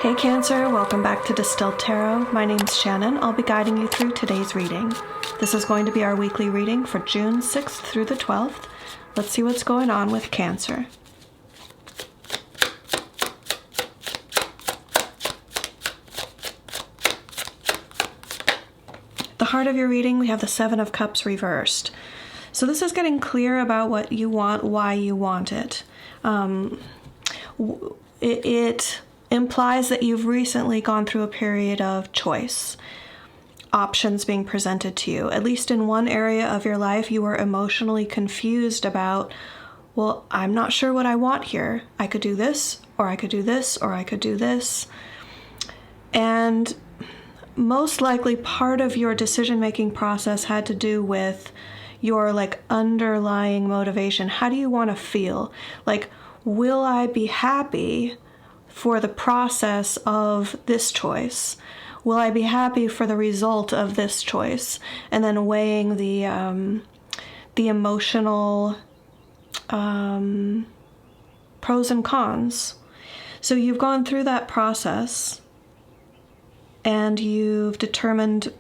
Hey Cancer, welcome back to Distilled Tarot. My name's Shannon. I'll be guiding you through today's reading. This is going to be our weekly reading for June 6th through the 12th. Let's see what's going on with Cancer. At the heart of your reading, we have the Seven of Cups reversed. So this is getting clear about what you want, why you want it. It implies that you've recently gone through a period of choice, options being presented to you. At least in one area of your life, you were emotionally confused about, well, I'm not sure what I want here. I could do this, or I could do this, or I could do this. And most likely part of your decision-making process had to do with your underlying motivation. How do you want to feel? Will I be happy for the process of this choice? Will I be happy for the result of this choice? And then weighing the emotional pros and cons. So you've gone through that process and you've determined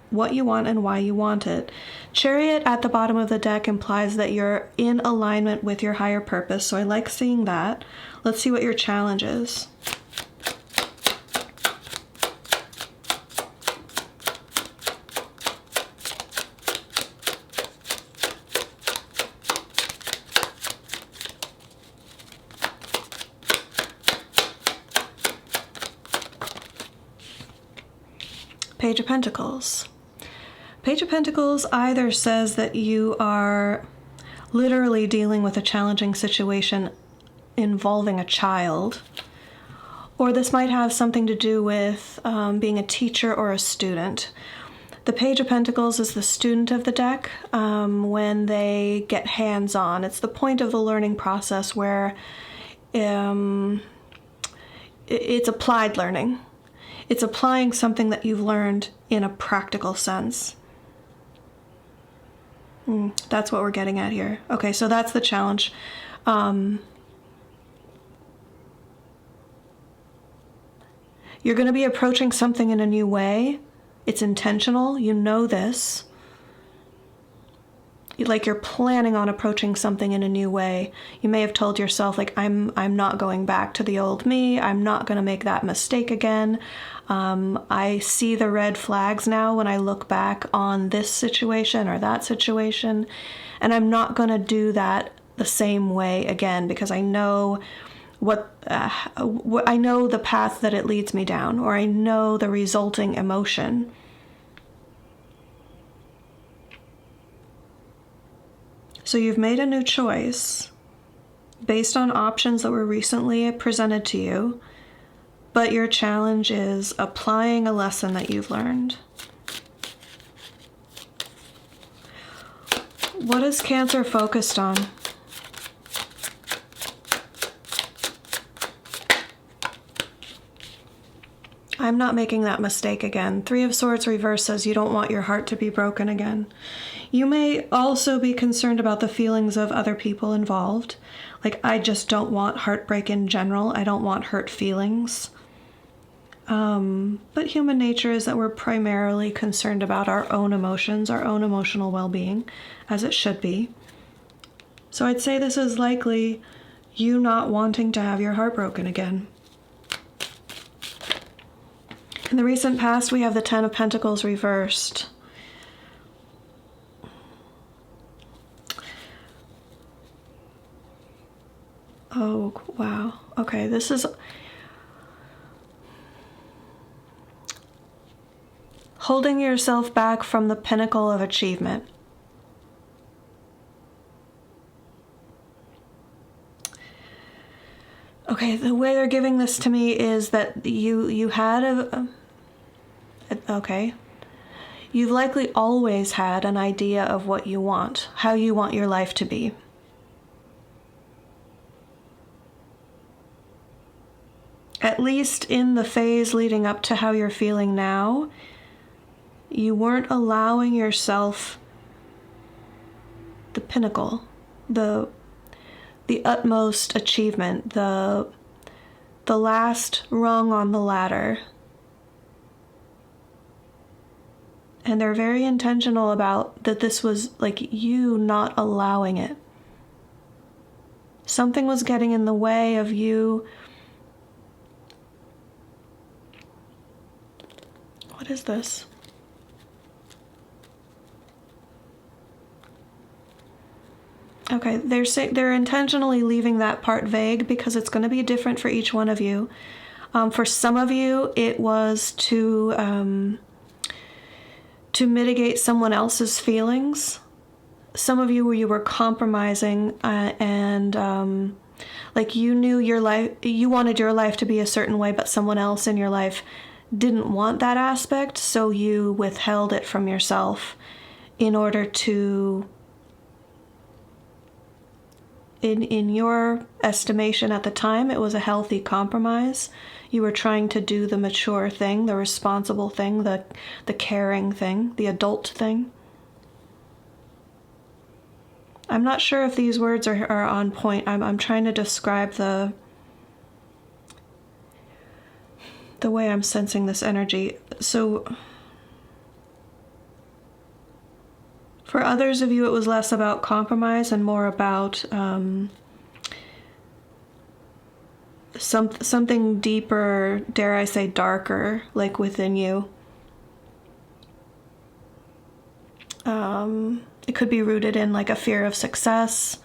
what you want and why you want it. Chariot at the bottom of the deck implies that you're in alignment with your higher purpose, so I like seeing that. Let's see what your challenge is. Page of Pentacles. Page of Pentacles either says that you are literally dealing with a challenging situation involving a child, or this might have something to do with being a teacher or a student. The Page of Pentacles is the student of the deck when they get hands-on. It's the point of the learning process where it's applied learning. It's applying something that you've learned in a practical sense. That's what we're getting at here. Okay, so that's the challenge. You're going to be approaching something in a new way. It's intentional. You know this. You're planning on approaching something in a new way. You may have told yourself, I'm not going back to the old me. I'm not going to make that mistake again. I see the red flags now when I look back on this situation or that situation, and I'm not going to do that the same way again because I know I know the path that it leads me down, or I know the resulting emotion. So you've made a new choice based on options that were recently presented to you, but your challenge is applying a lesson that you've learned. What is Cancer focused on? I'm not making that mistake again. Three of Swords reverse says you don't want your heart to be broken again. You may also be concerned about the feelings of other people involved. I just don't want heartbreak in general. I don't want hurt feelings. But human nature is that we're primarily concerned about our own emotions, our own emotional well-being, as it should be. So I'd say this is likely you not wanting to have your heart broken again. In the recent past, we have the Ten of Pentacles reversed. Oh, wow. Okay, this is holding yourself back from the pinnacle of achievement. Okay, the way they're giving this to me is that you had okay. You've likely always had an idea of what you want, how you want your life to be. At least in the phase leading up to how you're feeling now, you weren't allowing yourself the pinnacle, the utmost achievement, the the last rung on the ladder. And they're very intentional about that this was like you not allowing it. Something was getting in the way of you. What is this? Okay, they're intentionally leaving that part vague because it's going to be different for each one of you. For some of you, it was to mitigate someone else's feelings. Some of you where you were compromising and like you knew your life, you wanted your life to be a certain way, but someone else in your life didn't want that aspect, so you withheld it from yourself in order to, in your estimation at the time, it was a healthy compromise. You were trying to do the mature thing, the responsible thing, the caring thing, the adult thing. I'm not sure if these words are on point. I'm trying to describe the way I'm sensing this energy. So for others of you, it was less about compromise and more about something deeper, dare I say darker, like within you. It could be rooted in like a fear of success.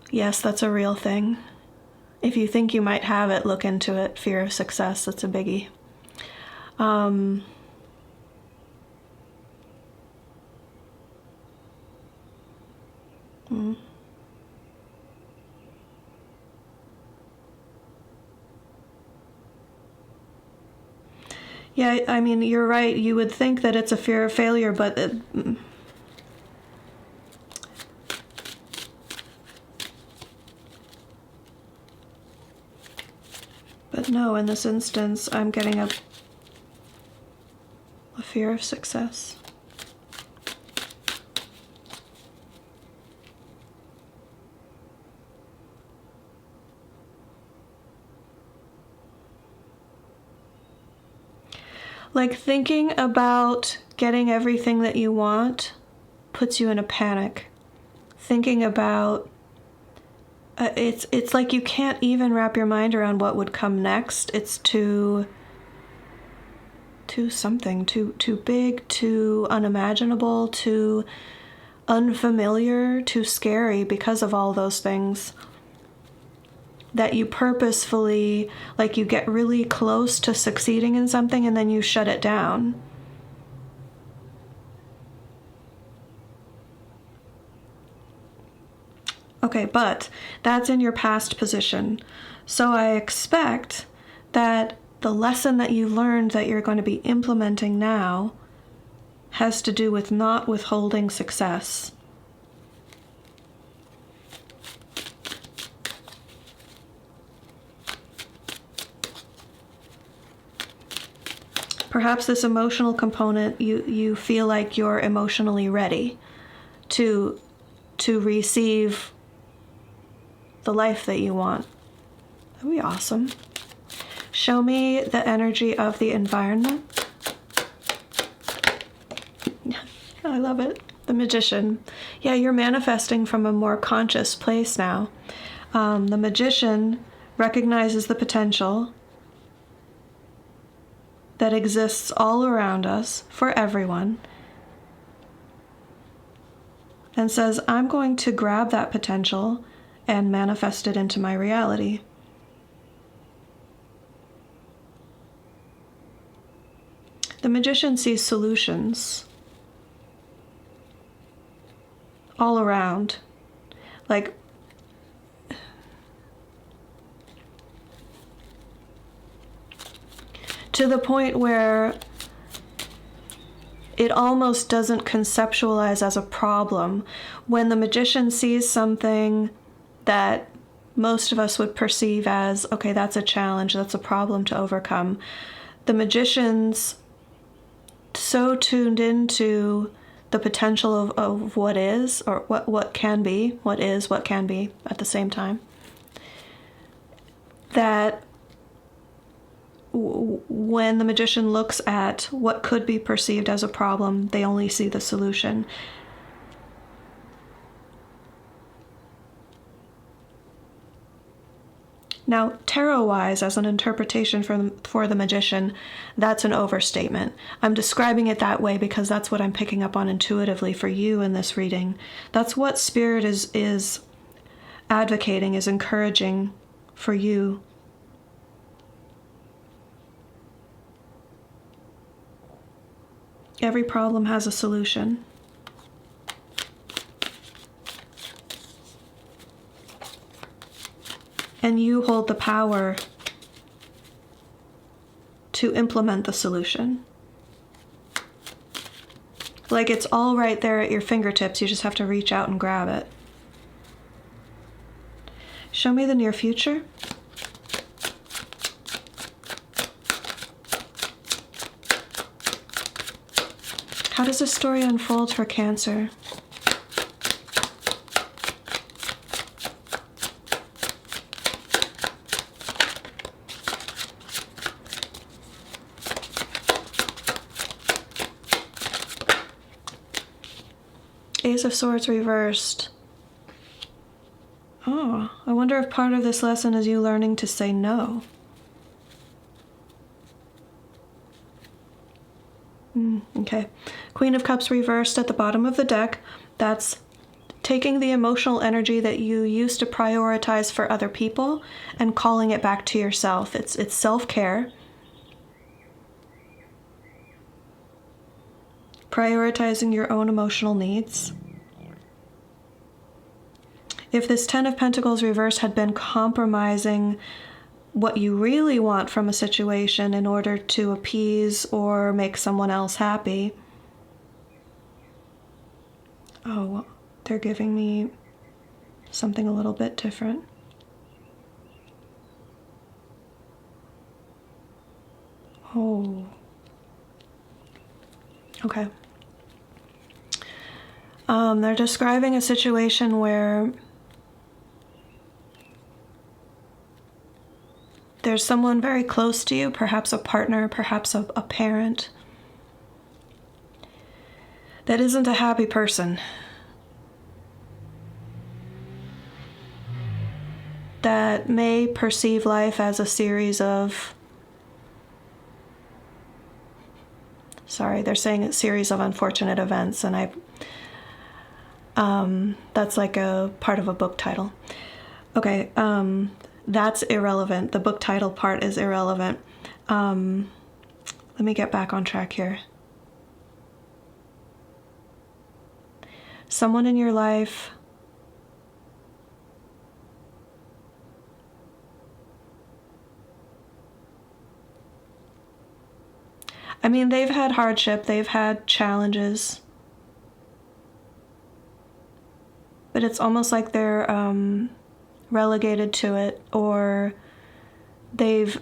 Yes, that's a real thing. If you think you might have it, look into it. Fear of success, that's a biggie. Yeah, I mean, you're right. You would think that it's a fear of failure, but no, in this instance, I'm getting a fear of success. Like thinking about getting everything that you want puts you in a panic. Thinking about it's like you can't even wrap your mind around what would come next. It's too something, too big, too unimaginable, too unfamiliar, too scary because of all those things. That you purposefully, like you get really close to succeeding in something and then you shut it down. Okay, but that's in your past position. So I expect that the lesson that you learned that you're going to be implementing now has to do with not withholding success. Perhaps this emotional component, you feel like you're emotionally ready to receive the life that you want. That'd be awesome. Show me the energy of the environment. I love it. The Magician. Yeah, you're manifesting from a more conscious place now. The Magician recognizes the potential that exists all around us for everyone and says, I'm going to grab that potential and manifest it into my reality. The Magician sees solutions all around, like to the point where it almost doesn't conceptualize as a problem. When the Magician sees something that most of us would perceive as, okay, that's a challenge, that's a problem to overcome, the Magician's so tuned into the potential of what is, or what can be, what is, what can be at the same time. that when the magician looks at what could be perceived as a problem, they only see the solution. Now, tarot-wise, as an interpretation for the magician, that's an overstatement. I'm describing it that way because that's what I'm picking up on intuitively for you in this reading. That's what Spirit is advocating, is encouraging for you. Every problem has a solution. And you hold the power to implement the solution. Like, it's all right there at your fingertips. You just have to reach out and grab it. Show me the near future. How does this story unfold for Cancer? Ace of Swords reversed. Oh, I wonder if part of this lesson is you learning to say no. Okay. Queen of Cups reversed at the bottom of the deck. That's taking the emotional energy that you used to prioritize for other people and calling it back to yourself. It's self-care. Prioritizing your own emotional needs. If this Ten of Pentacles reverse had been compromising what you really want from a situation in order to appease or make someone else happy. Oh, they're giving me something a little bit different. Oh. Okay. They're describing a situation where there's someone very close to you, perhaps a partner, perhaps a parent, that isn't a happy person. That may perceive life as a series of, they're saying a series of unfortunate events, and that's like a part of a book title. Okay, that's irrelevant. The book title part is irrelevant. Let me get back on track here. Someone in your life I mean, they've had hardship, they've had challenges, but it's almost like they're relegated to it, or they've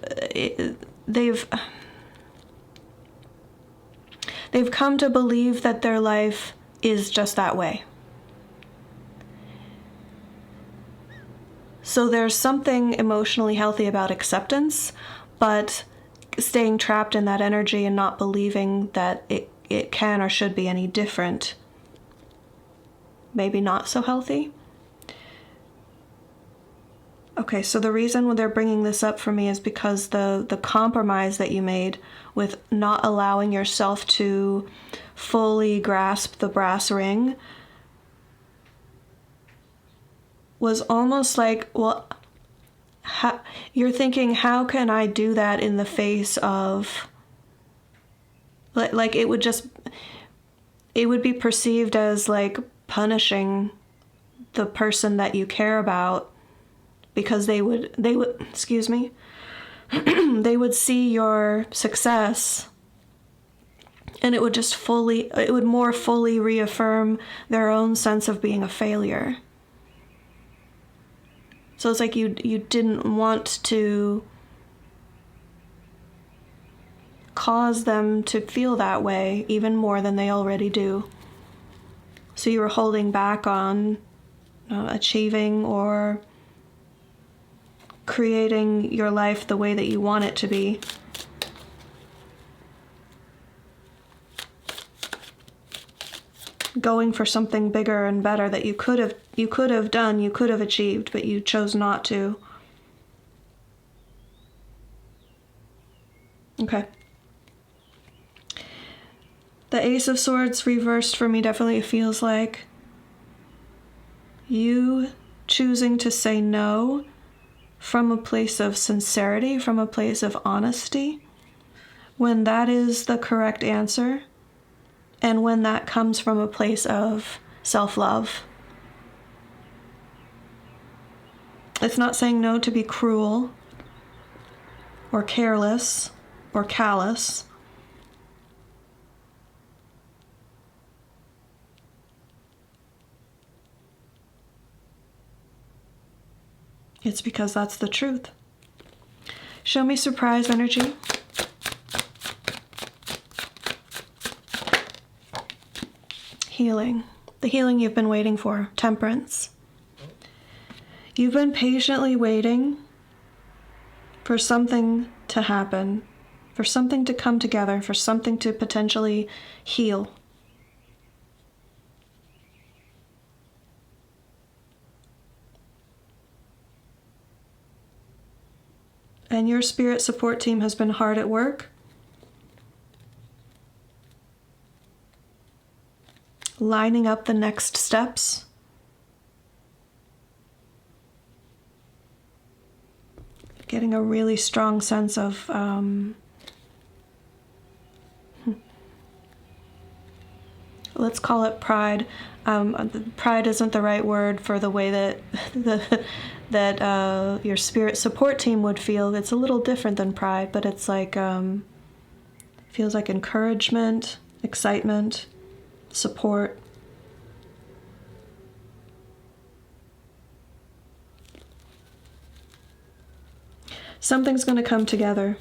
come to believe that their life is just that way. So there's something emotionally healthy about acceptance, but staying trapped in that energy and not believing that it can or should be any different, maybe not so healthy. Okay, so the reason when they're bringing this up for me is because the compromise that you made with not allowing yourself to fully grasp the brass ring was almost like, well, you're thinking, how can I do that in the face of, like it would be perceived as like punishing the person that you care about, because they would excuse me, they would see your success and it would more fully reaffirm their own sense of being a failure. So it's like you didn't want to cause them to feel that way even more than they already do. So you were holding back on achieving or creating your life the way that you want it to be. Going for something bigger and better that you could have done, you could have achieved, but you chose not to. Okay. The Ace of Swords reversed for me definitely feels like you choosing to say no from a place of sincerity, from a place of honesty, when that is the correct answer, and when that comes from a place of self-love. It's not saying no to be cruel or careless or callous. It's because that's the truth. Show me surprise energy. Healing. The healing you've been waiting for. Temperance. You've been patiently waiting for something to happen, for something to come together, for something to potentially heal. And your spirit support team has been hard at work, lining up the next steps. Getting a really strong sense of let's call it pride. Pride isn't the right word for the way that that your spirit support team would feel. It's a little different than pride, but it's like feels like encouragement, excitement, support. Something's going to come together.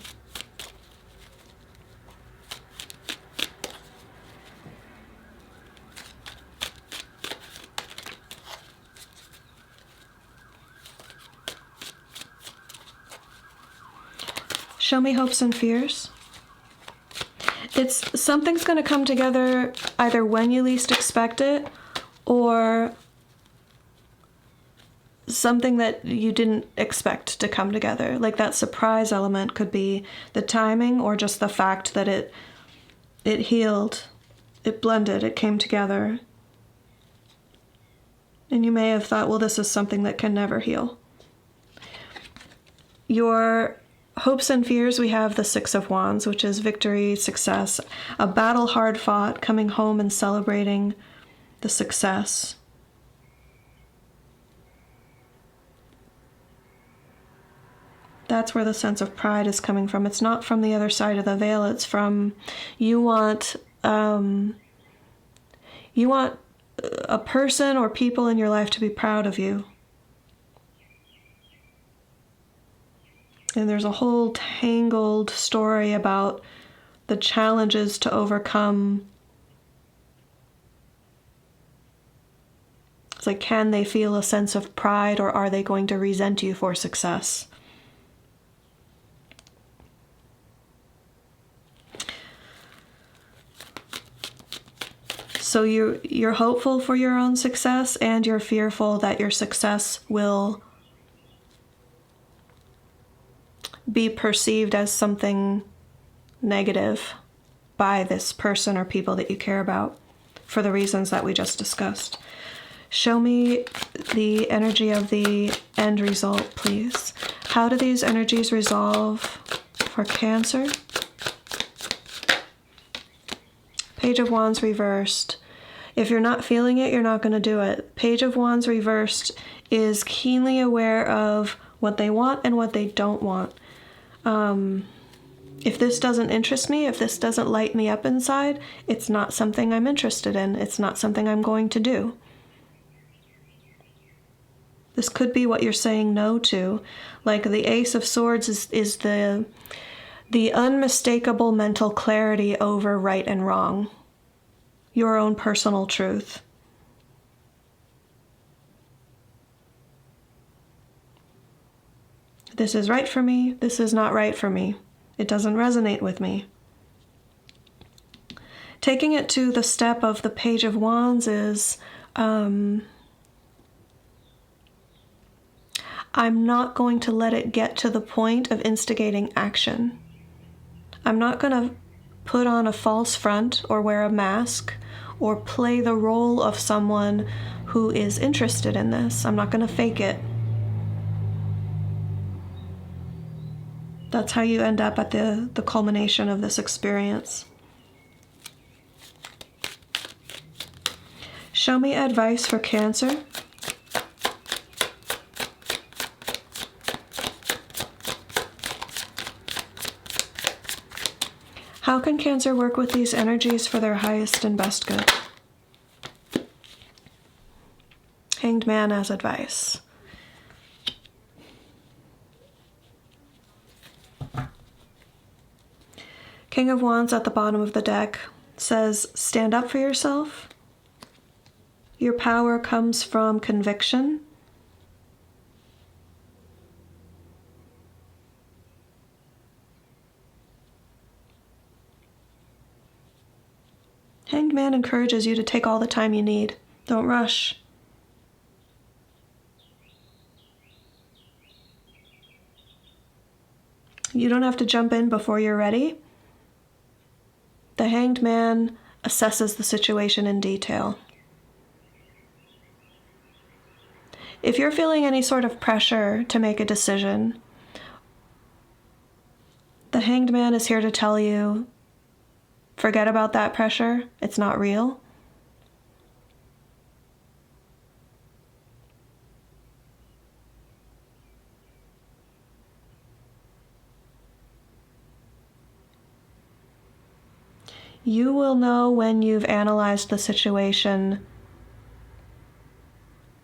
Show me hopes and fears. It's something's going to come together either when you least expect it or something that you didn't expect to come together. Like that surprise element could be the timing or just the fact that it healed, it blended, it came together. And you may have thought, well, this is something that can never heal. Your hopes and fears, we have the Six of Wands, which is victory, success, a battle hard fought, coming home and celebrating the success. That's where the sense of pride is coming from. It's not from the other side of the veil. It's from you want a person or people in your life to be proud of you. And there's a whole tangled story about the challenges to overcome. It's like, can they feel a sense of pride or are they going to resent you for success? So you're hopeful for your own success and you're fearful that your success will be perceived as something negative by this person or people that you care about for the reasons that we just discussed. Show me the energy of the end result, please. How do these energies resolve for Cancer? Page of Wands reversed. If you're not feeling it, you're not going to do it. Page of Wands reversed is keenly aware of what they want and what they don't want. If this doesn't interest me, if this doesn't light me up inside, it's not something I'm interested in. It's not something I'm going to do. This could be what you're saying no to. Like the Ace of Swords is the unmistakable mental clarity over right and wrong. Your own personal truth. This is right for me. This is not right for me. It doesn't resonate with me. Taking it to the step of the Page of Wands is, I'm not going to let it get to the point of instigating action. I'm not going to put on a false front or wear a mask or play the role of someone who is interested in this. I'm not going to fake it. That's how you end up at the culmination of this experience. Show me advice for Cancer. How can Cancer work with these energies for their highest and best good? Hanged Man as advice. King of Wands at the bottom of the deck says, stand up for yourself. Your power comes from conviction. Hanged Man encourages you to take all the time you need. Don't rush. You don't have to jump in before you're ready. The Hanged Man assesses the situation in detail. If you're feeling any sort of pressure to make a decision, the Hanged Man is here to tell you, forget about that pressure. It's not real. You will know when you've analyzed the situation,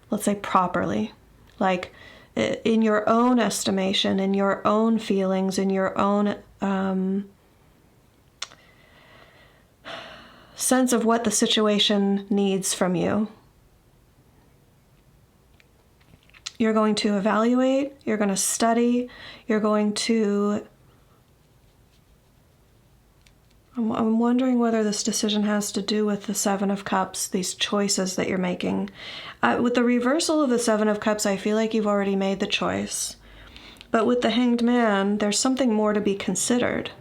let's say properly, like in your own estimation, in your own feelings, in your own sense of what the situation needs from you. You're going to evaluate, you're going to study, you're going to... I'm wondering whether this decision has to do with the Seven of Cups, these choices that you're making. With the reversal of the Seven of Cups, I feel like you've already made the choice. But with the Hanged Man, there's something more to be considered.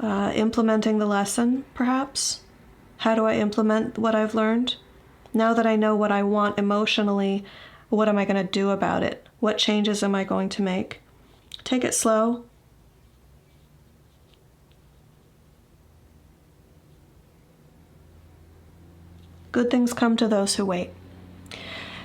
Implementing the lesson, perhaps? How do I implement what I've learned? Now that I know what I want emotionally, what am I going to do about it? What changes am I going to make? Take it slow. Good things come to those who wait.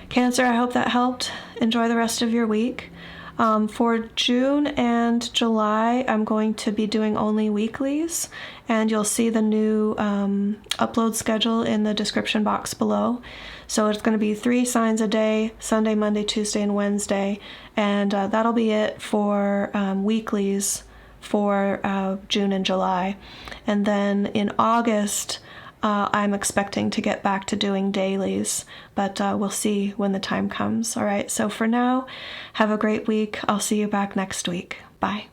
Cancer, I hope that helped. Enjoy the rest of your week. For June and July, I'm going to be doing only weeklies, and you'll see the new upload schedule in the description box below. So it's going to be 3 signs a day, Sunday, Monday, Tuesday, and Wednesday, and that'll be it for weeklies for June and July. And then in August, I'm expecting to get back to doing dailies, but we'll see when the time comes. All right, so for now, have a great week. I'll see you back next week. Bye.